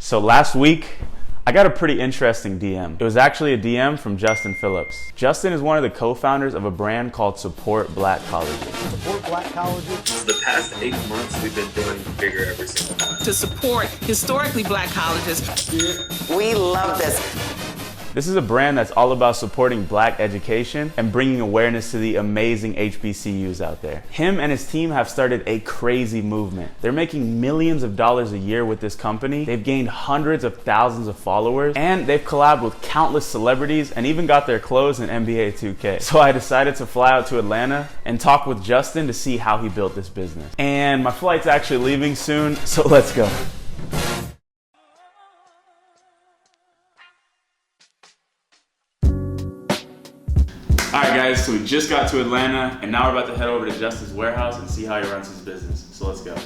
So last week, I got a pretty interesting DM. It was actually a DM from Justin Phillips. Justin is one of the co-founders of a brand called Support Black Colleges. Support Black Colleges. The past 8 months, we've been doing bigger every single month. To support historically Black colleges. We love this. This is a brand that's all about supporting Black education and bringing awareness to the amazing HBCUs out there. Him and his team have started a crazy movement. They're making millions of dollars a year with this company. They've gained hundreds of thousands of followers, and they've collabed with countless celebrities and even got their clothes in NBA 2K. So I decided to fly out to Atlanta and talk with Justin to see how he built this business. And my flight's actually leaving soon, so let's go. Alright guys, so we just got to Atlanta and now we're about to head over to Justin's warehouse and see how he runs his business. So let's go.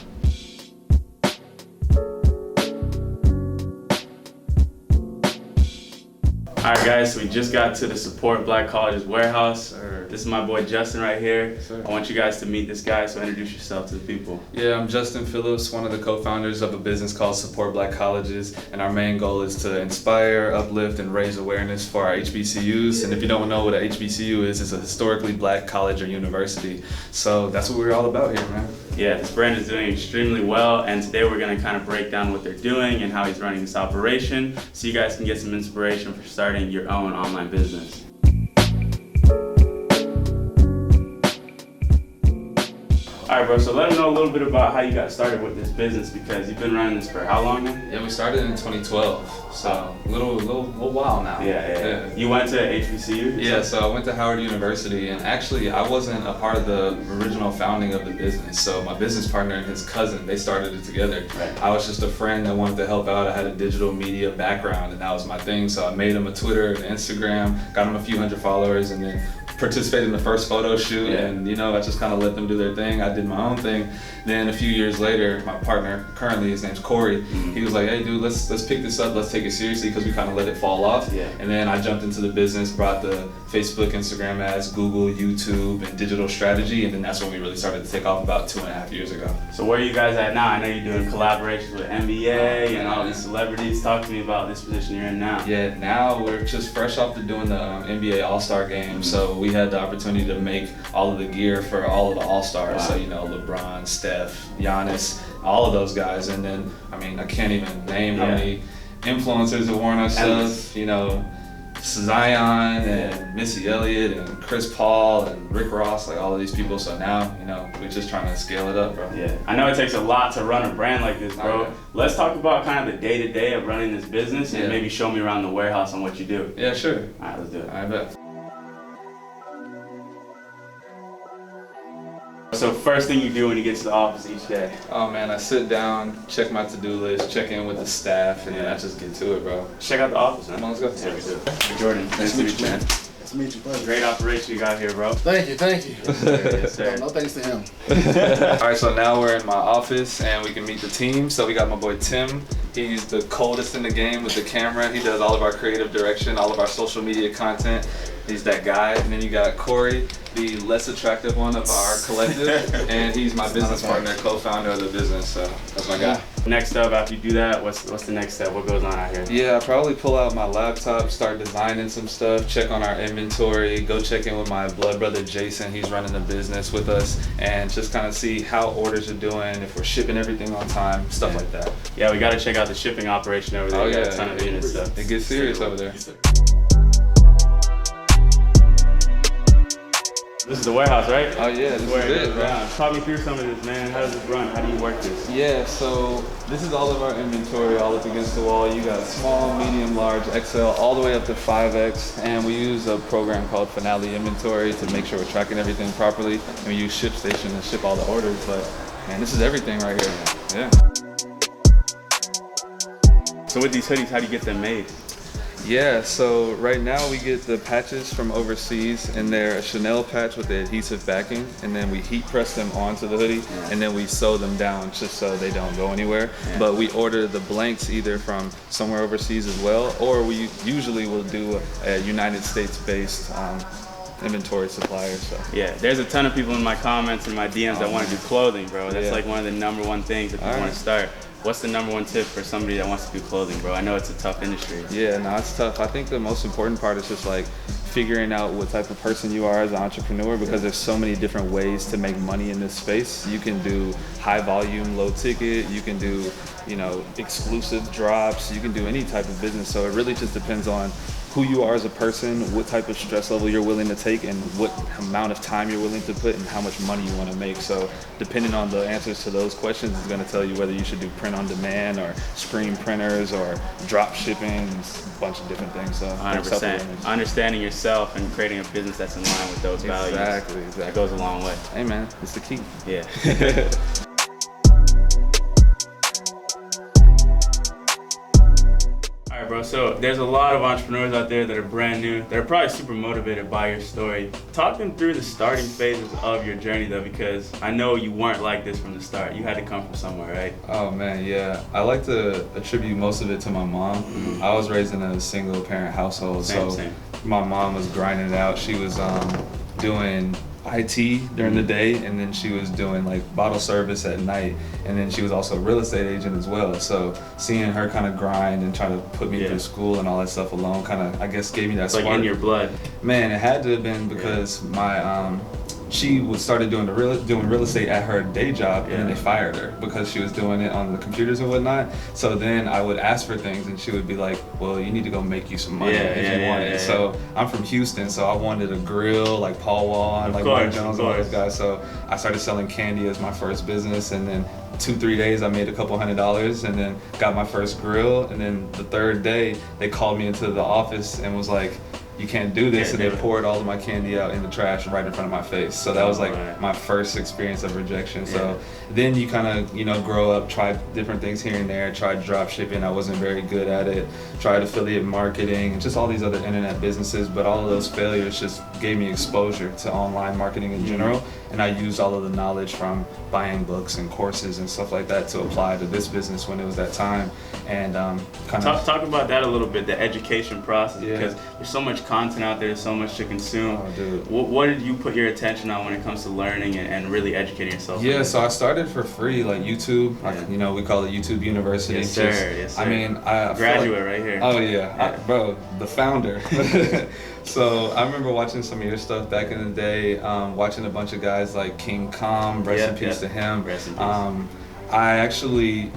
Alright guys, so we just got to the Support Black Colleges warehouse. This is my boy Justin right here. I want you guys to meet this guy, so introduce yourself to the people. Yeah, I'm Justin Phillips, one of the co-founders of a business called Support Black Colleges, and our main goal is to inspire, uplift, and raise awareness for our HBCUs. And if you don't know what an HBCU is, it's a historically Black college or university. So that's what we're all about here, man. Yeah, this brand is doing extremely well, and today we're going to kind of break down what they're doing and how he's running this operation so you guys can get some inspiration for starting your own online business. All right, bro, so let them know a little bit about how you got started with this business, because you've been running this for how long now? Yeah, we started in 2012, so a little while now. Yeah. You went to HBCU? Yeah, so I went to Howard University, and actually I wasn't a part of the original founding of the business. So my business partner and his cousin, they started it together. Right. I was just a friend that wanted to help out. I had a digital media background, and that was my thing. So I made him a Twitter and Instagram, got him a few hundred followers, and then participated in the first photo shoot. And I just kind of let them do their thing. I did my own thing. Then a few years later, my partner, currently his name's Corey, he was like, hey dude, let's pick this up, let's take it seriously, because we kind of let it fall off. And then I jumped into the business, brought the Facebook, Instagram ads, Google, YouTube, and digital strategy, and then that's when we really started to take off about 2.5 years ago. So where are you guys at now? I know you're doing collaborations with NBA and all these celebrities. Talk to me about this position you're in now. Yeah, now we're just fresh off to doing the NBA All-Star game, so we had the opportunity to make all of the gear for all of the All-Stars. Wow. So LeBron, Steph, Giannis, all of those guys, and then I can't even name how many influencers have worn our stuff. Zion and Missy Elliott and Chris Paul and Rick Ross, like all of these people. So now, we're just trying to scale it up, bro. Yeah, I know it takes a lot to run a brand like this, bro. Okay. Let's talk about kind of the day-to-day of running this business and maybe show me around the warehouse on what you do. Yeah, sure. All right, let's do it. I bet. So first thing you do when you get to the office each day? Oh man, I sit down, check my to-do list, check in with the staff, and then I just get to it, bro. Check out the office, man. Come on, let's go. Yeah, we do. Jordan, nice to meet you, man. Nice to meet you, buddy. Great operation you got here, bro. Thank you. Yes, sir. No thanks to him. All right, so now we're in my office and we can meet the team. So we got my boy Tim. He's the coldest in the game with the camera. He does all of our creative direction, all of our social media content. He's that guy. And then you got Corey, the less attractive one of our collective, and he's my business partner, co-founder of the business. So that's my guy. Next up, after you do that, what's the next step? What goes on out here? Yeah, I'll probably pull out my laptop, start designing some stuff, check on our inventory, go check in with my blood brother Jason. He's running the business with us, and just kind of see how orders are doing, if we're shipping everything on time, stuff like that. Yeah, we got to check out the shipping operation over there. Oh We got yeah, a ton of unit stuff. It gets serious over there. This is the warehouse, right? Oh yeah, this Where is it it, goes bro. down. Talk me through some of this, man. How does it run? How do you work this? Yeah, so this is all of our inventory all up against the wall. You got small, medium, large, XL, all the way up to 5X. And we use a program called Finale Inventory to make sure we're tracking everything properly. And we use ShipStation to ship all the orders. But man, this is everything right here. Yeah. So with these hoodies, how do you get them made? Yeah, so right now we get the patches from overseas, and they're a Chanel patch with the adhesive backing, and then we heat press them onto the hoodie, and then we sew them down just so they don't go anywhere. But we order the blanks either from somewhere overseas as well, or we usually will do a United States-based inventory supplier. So Yeah, there's a ton of people in my comments and my DMs that want to do clothing, bro. That's Yeah. like one of the #1 things that people All want right. to start. what's the number one tip for somebody that wants to do clothing, bro? I know it's a tough industry. Yeah, no, it's tough. I think the most important part is just like figuring out what type of person you are as an entrepreneur, because there's so many different ways to make money in this space. You can do high volume, low ticket. You can do, you know, exclusive drops. You can do any type of business. So it really just depends on who you are as a person, what type of stress level you're willing to take, and what amount of time you're willing to put, and how much money you want to make. So depending on the answers to those questions is going to tell you whether you should do print on demand or screen printers or drop shipping, a bunch of different things. So 100%. Understanding yourself and creating a business that's in line with those values. Exactly. That goes a long way. Hey man, it's the key. Yeah. All right, bro, so there's a lot of entrepreneurs out there that are brand new, that are probably super motivated by your story. Talk them through the starting phases of your journey, though, because I know you weren't like this from the start. You had to come from somewhere, right? Oh man, yeah. I like to attribute most of it to my mom. Mm-hmm. I was raised in a single parent household, Same. My mom was grinding it out. She was doing IT during the day, and then she was doing like bottle service at night, and then she was also a real estate agent as well. So seeing her kind of grind and try to put me through school and all that stuff alone kind of, I guess, gave me that spark. Like in your blood. Man, it had to have been because she started doing real estate at her day job, and then they fired her because she was doing it on the computers and whatnot. So then I would ask for things, and she would be like, "Well, you need to go make you some money if you want it." So I'm from Houston, so I wanted a grill like Paul Wall and like Mark Jones and all those guys. So I started selling candy as my first business, and then 2-3 days I made a couple $100s, and then got my first grill. And then the third day they called me into the office and was like, "You can't do this," and they poured all of my candy out in the trash right in front of my face. So that was like my first experience of rejection. So then you kind of, you know, grow up, try different things here and there, tried drop shipping. I wasn't very good at it. Tried affiliate marketing and just all these other internet businesses, but all of those failures just gave me exposure to online marketing in general. And I used all of the knowledge from buying books and courses and stuff like that to apply to this business when it was that time. And talk about that a little bit, the education process, because there's so much content out there, so much to consume. Oh, dude. What did you put your attention on when it comes to learning and really educating yourself? Yeah, so I started for free, like YouTube. You know, we call it YouTube University. Yes, sir. Yes, sir. I mean, I graduate right here. Oh yeah, bro, the founder. So I remember watching some of your stuff back in the day, watching a bunch of guys like King Kong, rest in peace to him. Rest in peace. I actually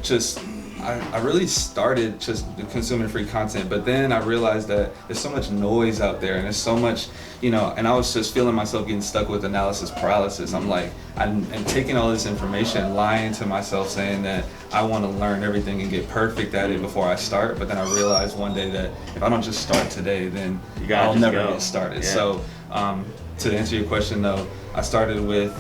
I really started just consuming free content, but then I realized that there's so much noise out there, and there's so much, you know, and I was just feeling myself getting stuck with analysis paralysis. I'm like, I'm taking all this information, lying to myself, saying that I want to learn everything and get perfect at it before I start, but then I realized one day that if I don't just start today, then I'll never get started. So to answer your question though, I started with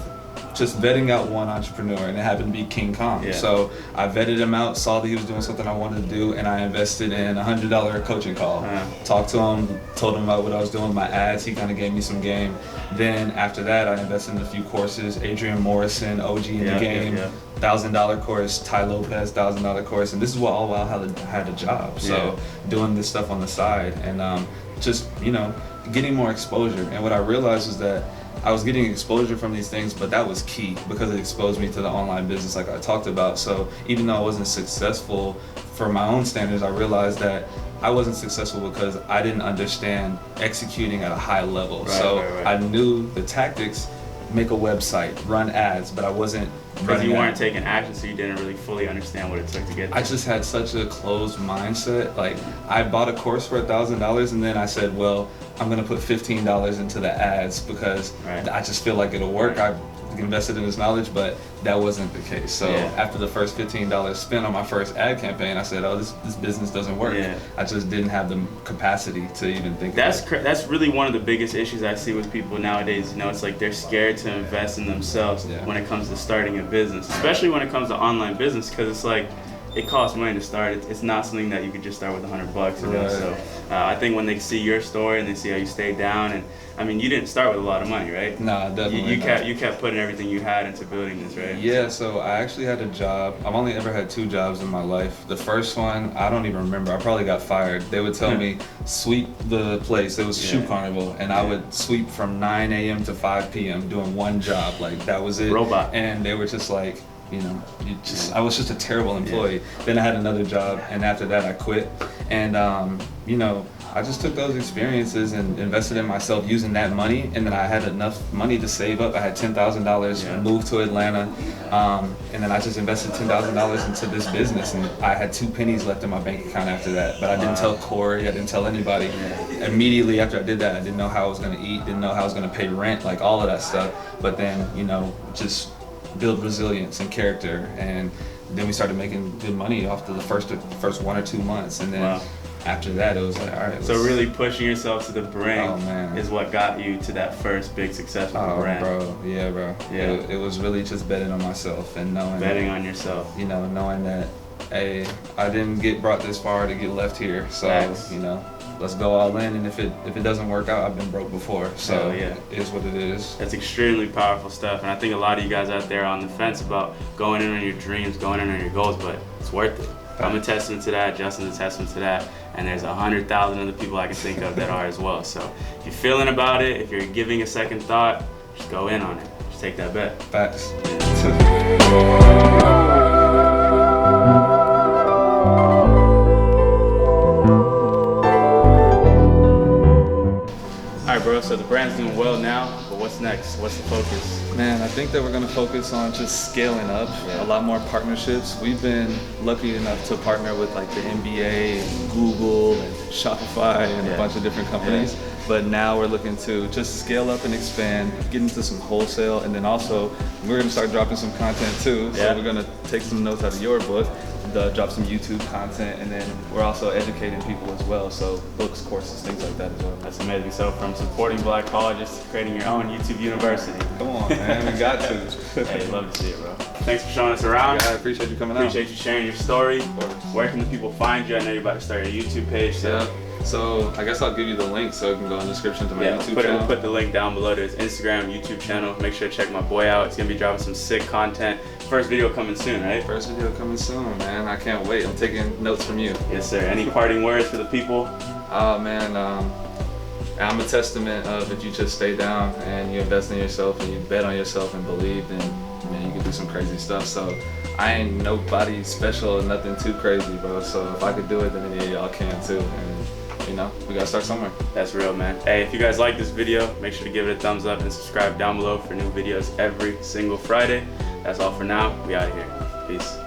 just vetting out one entrepreneur, and it happened to be King Kong. So I vetted him out, saw that he was doing something I wanted to do, and I invested in a $100 coaching call. Talked to him, told him about what I was doing with my ads. He kind of gave me some game. Then after that, I invested in a few courses. Adrian Morrison, OG in the game, $1,000 course. Ty Lopez, $1,000 course. And this is what all while I had a job. So doing this stuff on the side, and just, you know, getting more exposure. And what I realized was that I was getting exposure from these things, but that was key because it exposed me to the online business like I talked about. So even though I wasn't successful for my own standards, I realized that I wasn't successful because I didn't understand executing at a high level. I knew the tactics, make a website, run ads, but I wasn't because you weren't taking action, so you didn't really fully understand what it took to get there. I just had such a closed mindset. Like, I bought a course for $1,000, and then I said, well, I'm gonna put $15 into the ads because I just feel like it'll work. I invested in this knowledge, but that wasn't the case. So after the first $15 spent on my first ad campaign, I said, oh, this business doesn't work. I just didn't have the capacity to even think that's really one of the biggest issues I see with people nowadays. You know, it's like they're scared to invest in themselves when it comes to starting a business, especially when it comes to online business, because it's like, it costs money to start. It's not something that you could just start with $100, you know. So I think when they see your story and they see how you stayed down, and I mean, you didn't start with a lot of money, right? No, definitely not. You kept putting everything you had into building this, right? Yeah. So I actually had a job. I've only ever had 2 jobs in my life. The first one, I don't even remember. I probably got fired. They would tell me, sweep the place. It was Shoe Carnival, and I would sweep from 9 a.m. to 5 p.m. doing one job. Like, that was it. Robot. And they were just like, I was just a terrible employee. Then I had another job, and after that I quit. And I just took those experiences and invested in myself using that money, and then I had enough money to save up. I had $10,000, moved to Atlanta, and then I just invested $10,000 into this business, and I had 2 pennies left in my bank account after that. But I didn't tell Corey, I didn't tell anybody. Immediately after I did that, I didn't know how I was gonna eat, didn't know how I was gonna pay rent, like all of that stuff. But then, just build resilience and character, and then we started making good money off the first 1 or 2 months, and then after that, it was like, all right. So really pushing yourself to the brink man. is what got you to that first big success with the brand. Bro. It was really just betting on myself and knowing on yourself. Knowing that, hey, I didn't get brought this far to get left here. So, let's go all in. And if it doesn't work out, I've been broke before. So it is what it is. That's extremely powerful stuff. And I think a lot of you guys out there are on the fence about going in on your dreams, going in on your goals, but it's worth it. I'm a testament to that, Justin's a testament to that, and there's 100,000 other people I can think of that are as well. So if you're feeling about it, if you're giving a second thought, just go in on it. Just take that bet. Facts. Alright bro, so the brand's doing well now, but what's next? What's the focus? Man, I think that we're going to focus on just scaling up, a lot more partnerships. We've been lucky enough to partner with like the NBA, and Google, and Shopify, and a bunch of different companies. But now we're looking to just scale up and expand, get into some wholesale, and then also we're going to start dropping some content too. So we're going to take some notes out of your book, drop some YouTube content, and then we're also educating people as well. So books, courses, things like that as well. That's amazing. So from supporting black colleges to creating your own YouTube university. Come on, man, we got to. Hey, love to see it, bro. Thanks for showing us around. I appreciate you coming out. Appreciate you sharing your story. Where can the people find you? I know you're about to start your YouTube page. So I guess I'll give you the link so it can go in the description to my YouTube channel. We'll put the link down below to his Instagram, YouTube channel. Make sure to check my boy out. It's gonna be dropping some sick content. First video coming soon, right? First video coming soon, man. I can't wait. I'm taking notes from you. Yes, sir. Any parting words for the people? Oh man, I'm a testament of if you just stay down and you invest in yourself and you bet on yourself and believe, then man, you can do some crazy stuff. So I ain't nobody special and nothing too crazy, bro. So if I could do it, then any of y'all can too. And we gotta start somewhere. That's real, man. Hey, if you guys like this video, make sure to give it a thumbs up and subscribe down below for new videos every single Friday. That's all for now. We out of here. Peace.